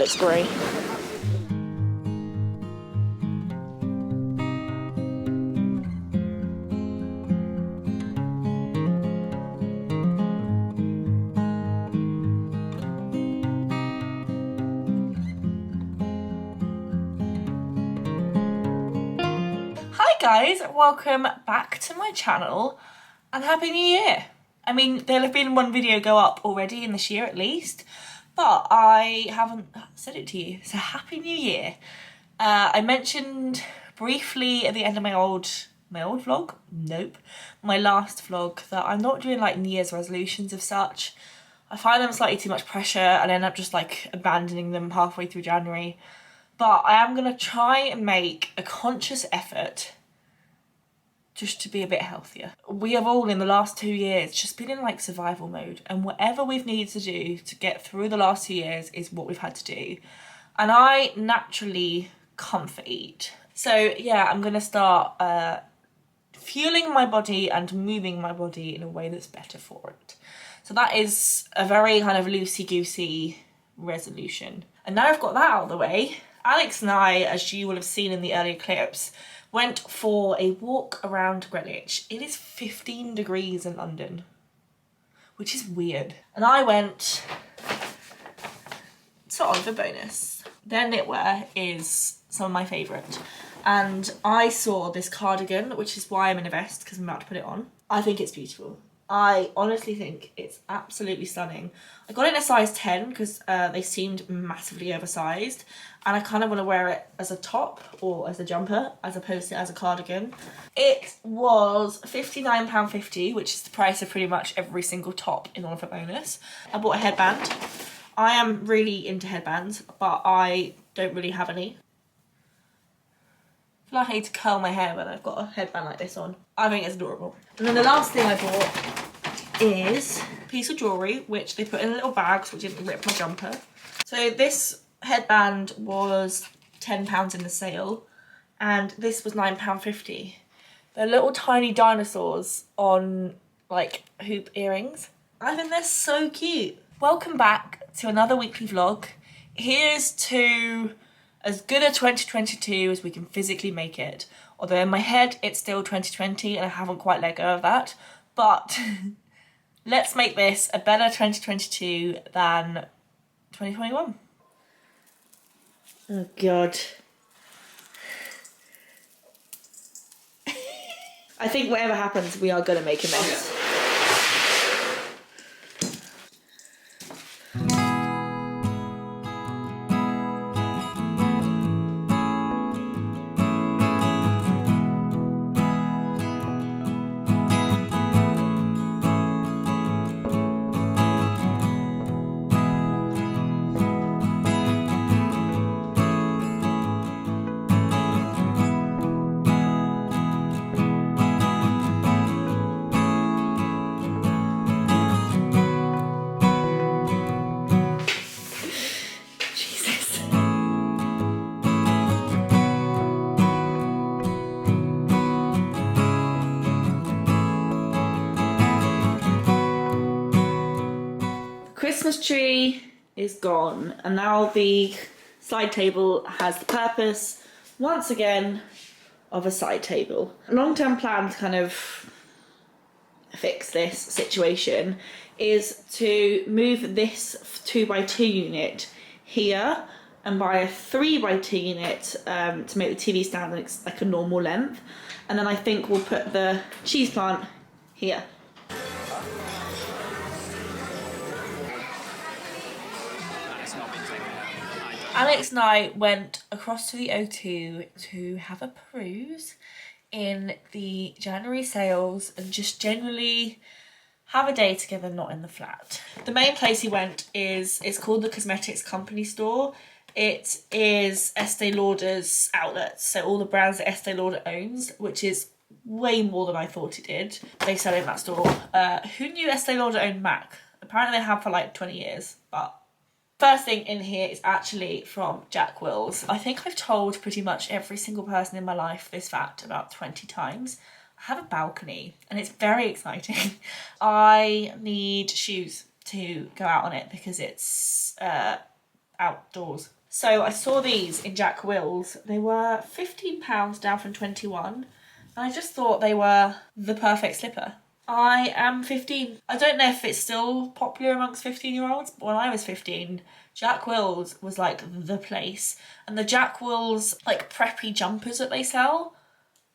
looks great. Hi guys, welcome back to my channel and Happy New Year. I mean, there'll have been one video go up already in this year at least, but I haven't said it to you, so Happy New Year. I mentioned briefly at the end of my old vlog, my last vlog, that I'm not doing like New Year's resolutions of such. I find them slightly too much pressure and end up just like abandoning them halfway through January. But I am going to try and make a conscious effort just to be a bit healthier. We have all in the last 2 years just been in like survival mode, and whatever we've needed to do to get through the last 2 years is what we've had to do. And I naturally comfort eat. So yeah, I'm going to start fueling my body and moving my body in a way that's better for it. So that is a very kind of loosey-goosey resolution. And now I've got that out of the way, Alex and I, as you will have seen in the earlier clips, went for a walk around Greenwich. It is 15 degrees in London, which is weird. And I went to Oliver Bonus. Their knitwear is some of my favourite. And I saw this cardigan, which is why I'm in a vest, because I'm about to put it on. I think it's beautiful. I honestly think it's absolutely stunning. I got it in a size 10 because they seemed massively oversized, and I kind of want to wear it as a top or as a jumper as opposed to as a cardigan. It was £59.50, which is the price of pretty much every single top in Oliver Bonus. I bought a headband. I am really into headbands, but I don't really have any. I feel like I need to curl my hair when I've got a headband like this on. I think it's adorable. And then the last thing I bought is a piece of jewellery, which they put in a little bag so it didn't rip my jumper. So this headband was £10 in the sale, and this was £9.50. They're little tiny dinosaurs on like hoop earrings. I think they're so cute. Welcome back to another weekly vlog. Here's to as good a 2022 as we can physically make it. Although in my head it's still 2020 and I haven't quite let go of that. But let's make this a better 2022 than 2021. Oh God. I think whatever happens, we are gonna make a mess. Christmas tree is gone, and now the side table has the purpose, once again, of a side table. A long-term plan to kind of fix this situation is to move this 2x2 unit here and buy a 3x2 unit to make the TV stand like a normal length, and then I think we'll put the cheese plant here. Alex and I went across to the O2 to have a peruse in the January sales and just generally have a day together, not in the flat. The main place he went is called the Cosmetics Company store. It is Estee Lauder's outlet, so all the brands that Estee Lauder owns, which is way more than I thought it did. They sell in that store. Who knew Estee Lauder owned MAC? Apparently they have for like 20 years, but first thing in here is actually from Jack Wills. I think I've told pretty much every single person in my life this fact about 20 times. I have a balcony and it's very exciting. I need shoes to go out on it because it's outdoors So I saw these in Jack Wills. They were £15 down from 21, and I just thought they were the perfect slipper. I am 15. I don't know if it's still popular amongst 15-year-olds, but when I was 15, Jack Wills was like the place. And the Jack Wills like preppy jumpers that they sell,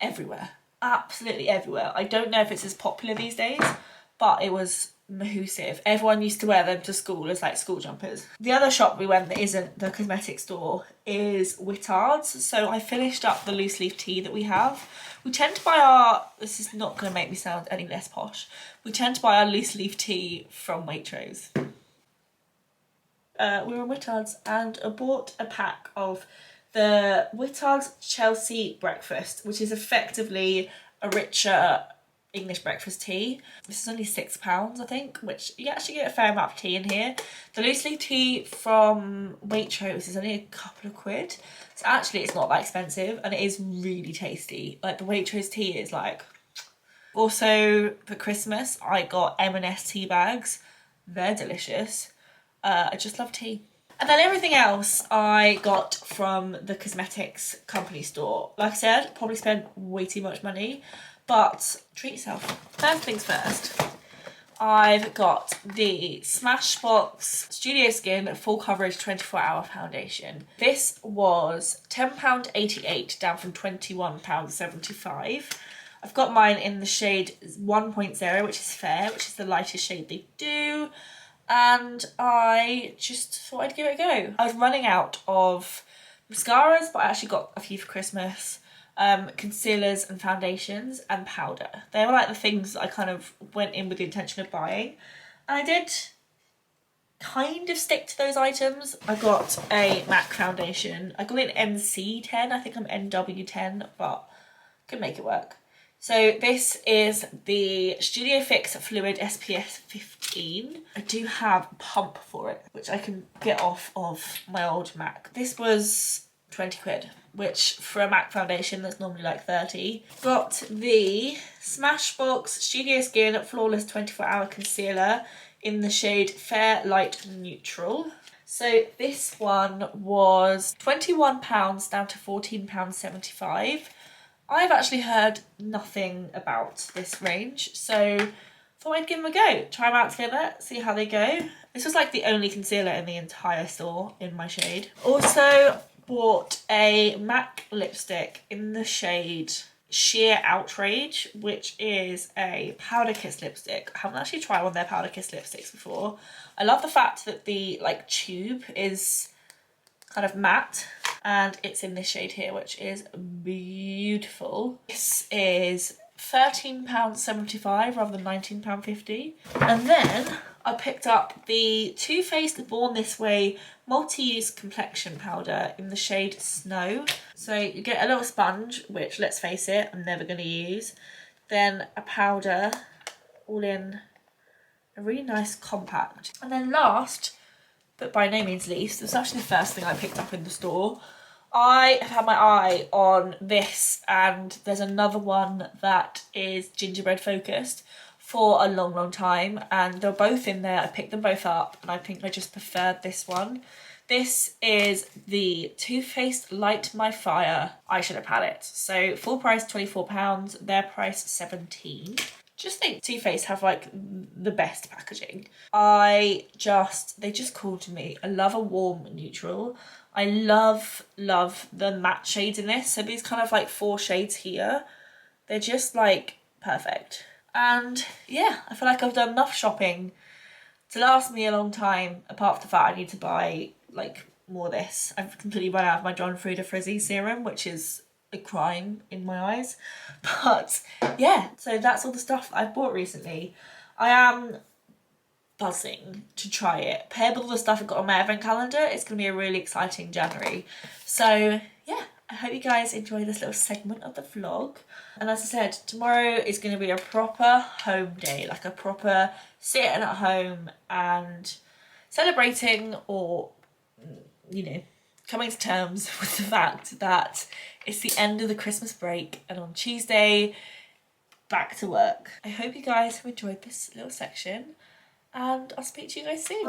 everywhere. Absolutely everywhere. I don't know if it's as popular these days, but it was massive. Everyone used to wear them to school as like school jumpers. The other shop we went that isn't the cosmetic store is Whittard's. So I finished up the loose leaf tea that we have. We tend to buy our, this is not going to make me sound any less posh, we tend to buy our loose leaf tea from Waitrose. We were in Whittard's and I bought a pack of the Whittard's Chelsea breakfast, which is effectively a richer English breakfast tea. This is only £6, I think, which you actually get a fair amount of tea in here. The loose leaf tea from Waitrose is only a couple of quid. So actually it's not that expensive and it is really tasty. Like the Waitrose tea is like... Also for Christmas I got M&S tea bags. They're delicious. I just love tea. And then everything else I got from the cosmetics company store. Like I said, probably spent way too much money, but treat yourself. First things first, I've got the Smashbox Studio Skin Full Coverage 24-Hour Foundation. This was £10.88 down from £21.75. I've got mine in the shade 1.0, which is fair, which is the lightest shade they do. And I just thought I'd give it a go. I was running out of mascaras, but I actually got a few for Christmas. Concealers and foundations and powder. They were like the things that I kind of went in with the intention of buying. And I did kind of stick to those items. I got a MAC foundation. I got it in NC10, I think I'm NW10, but could make it work. So this is the Studio Fix Fluid SPF 15. I do have a pump for it, which I can get off of my old MAC. This was 20 quid, which for a MAC foundation that's normally like 30. Got the Smashbox Studio Skin Flawless 24-Hour Concealer in the shade Fair Light Neutral. So this one was £21 down to £14.75. I've actually heard nothing about this range, so thought I'd give them a go. Try them out together, see how they go. This was like the only concealer in the entire store in my shade. Also bought a MAC lipstick in the shade Sheer Outrage, which is a powder kiss lipstick. I haven't actually tried one of their powder kiss lipsticks before. I love the fact that the like tube is kind of matte, and it's in this shade here, which is beautiful. This is £13.75 rather than £19.50. And then I picked up the Too Faced Born This Way multi-use complexion powder in the shade Snow. So you get a little sponge, which let's face it, I'm never going to use. Then a powder, all in a really nice compact. And then last, but by no means least, it was actually the first thing I picked up in the store. I have had my eye on this, and there's another one that is gingerbread focused for a long time, and they're both in there. I picked them both up and I think I just preferred this one. This is the Too Faced Light My Fire eyeshadow palette. So full price £24, their price £17. Just think Too Faced have like the best packaging. They just called to me. I love a warm neutral. I love the matte shades in this. So these kind of like 4 shades here, they're just like perfect. And yeah, I feel like I've done enough shopping to last me a long time, apart from the fact I need to buy like more of this. I've completely run out of my John Frieda Frizzy serum, which is a crime in my eyes. But yeah, so that's all the stuff I've bought recently. I am buzzing to try it. Paired with all the stuff I've got on my advent calendar, it's going to be a really exciting January. So yeah, I hope you guys enjoy this little segment of the vlog. And as I said, tomorrow is going to be a proper home day, like a proper sitting at home and celebrating, or, you know, coming to terms with the fact that it's the end of the Christmas break and on Tuesday, back to work. I hope you guys have enjoyed this little section, and I'll speak to you guys soon.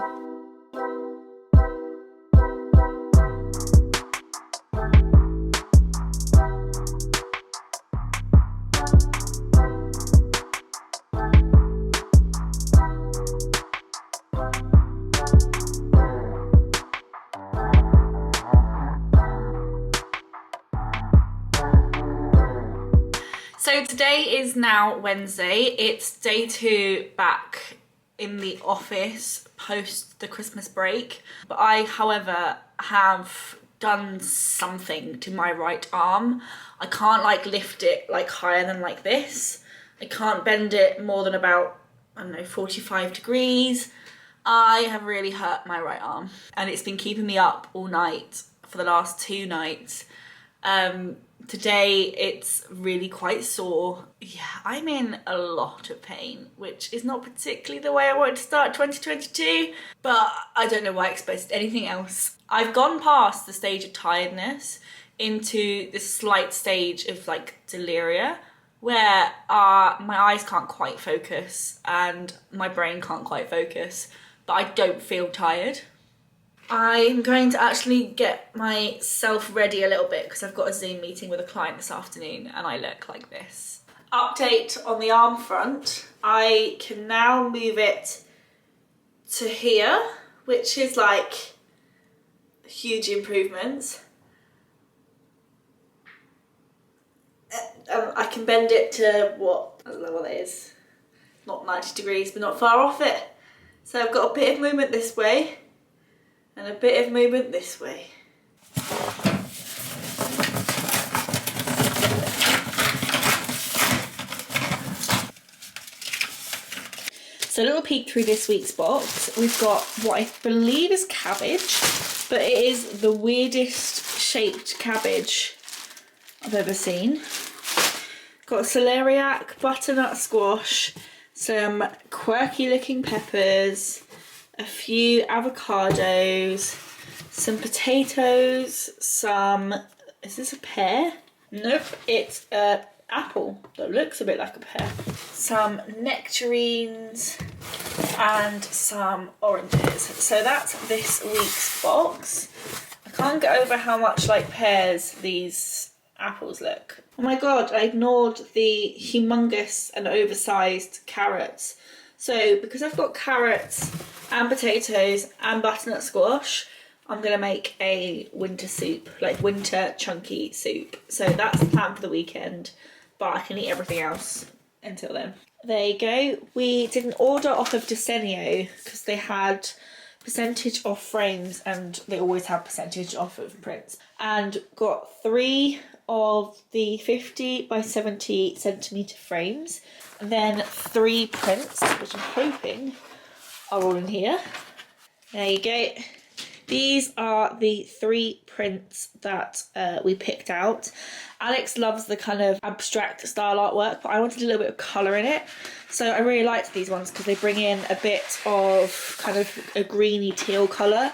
So today is now Wednesday. It's day 2 back in the office post the Christmas break. But I, however, have done something to my right arm. I can't like lift it like higher than like this. I can't bend it more than about, I don't know, 45 degrees. I have really hurt my right arm and it's been keeping me up all night for the last 2 nights. Today it's really quite sore. Yeah, I'm in a lot of pain, which is not particularly the way I wanted to start 2022, but I don't know why I expected anything else. I've gone past the stage of tiredness into this slight stage of like deliria, where my eyes can't quite focus and my brain can't quite focus, but I don't feel tired. I'm going to actually get myself ready a little bit because I've got a Zoom meeting with a client this afternoon and I look like this. Update on the arm front. I can now move it to here, which is like a huge improvement. I can bend it to what? I don't know what that is. Not 90 degrees, but not far off it. So I've got a bit of movement this way and a bit of movement this way. So a little peek through this week's box. We've got what I believe is cabbage, but it is the weirdest shaped cabbage I've ever seen. Got celeriac, butternut squash, some quirky looking peppers, a few avocados, some potatoes, is this a pear? Nope, it's an apple that looks a bit like a pear. Some nectarines and some oranges. So that's this week's box. I can't get over how much like pears these apples look. Oh my god, I ignored the humongous and oversized carrots. So because I've got carrots and potatoes and butternut squash, I'm going to make a winter soup, like winter chunky soup. So that's the plan for the weekend, but I can eat everything else until then. There you go. We did an order off of Desenio because they had percentage off frames and they always have percentage off of prints. And got 3 of the 50 by 70 centimetre frames. And then 3 prints, which I'm hoping are all in here. There you go. These are the 3 prints that we picked out. Alex loves the kind of abstract style artwork, but I wanted a little bit of colour in it. So I really liked these ones because they bring in a bit of kind of a greeny teal colour,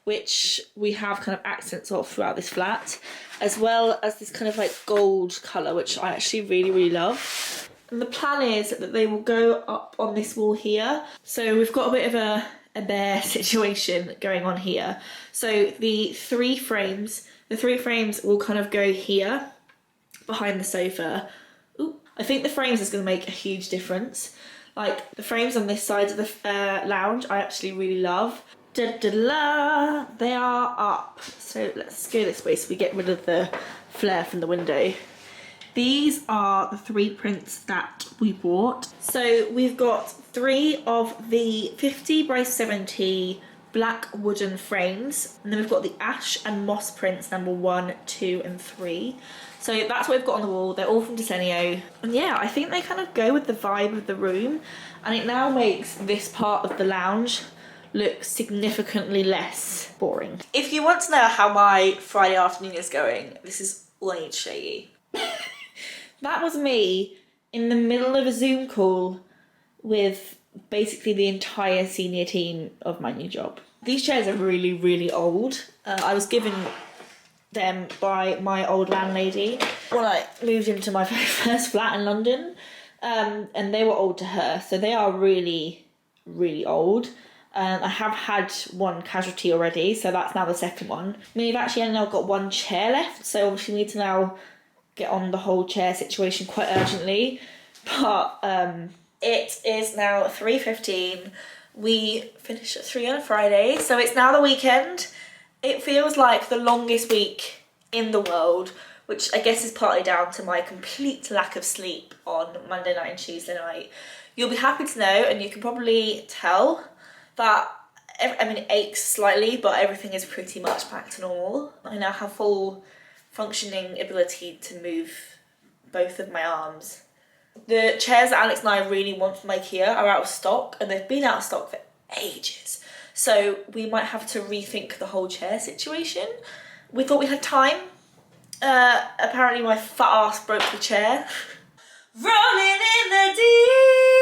which we have kind of accents of throughout this flat, as well as this kind of like gold colour, which I actually really, really love. And the plan is that they will go up on this wall here. So we've got a bit of a bare situation going on here. So the 3 frames will kind of go here behind the sofa. Ooh, I think the frames is going to make a huge difference. Like the frames on this side of the lounge, I actually really love. Da-da-la, they are up. So let's go this way so we get rid of the flare from the window. These are the 3 prints that we bought. So we've got 3 of the 50 by 70 black wooden frames. And then we've got the ash and moss prints number 1, 2 and 3. So that's what we've got on the wall. They're all from Desenio. And yeah, I think they kind of go with the vibe of the room. And it now makes this part of the lounge look significantly less boring. If you want to know how my Friday afternoon is going, this is all I need to show you. That was me in the middle of a Zoom call with basically the entire senior team of my new job. These chairs are really, really old. I was given them by my old landlady when I moved into my very first flat in London, and they were old to her, so they are really, really old. I have had one casualty already, so that's now the second one. I mean, we've actually only now got 1 chair left, so obviously we need to now get on the whole chair situation quite urgently. But it is now 3:15. We finish at 3 on a Friday, so it's now the weekend. It feels like the longest week in the world which I guess is partly down to my complete lack of sleep on Monday night and Tuesday night. You'll be happy to know, and you can probably tell, that I mean, it aches slightly, but everything is pretty much back to normal. I now have full functioning ability to move both of my arms. The chairs that Alex and I really want from IKEA are out of stock, and they've been out of stock for ages. So we might have to rethink the whole chair situation. We thought we had time. Apparently my fat ass broke the chair. Rolling in the deep.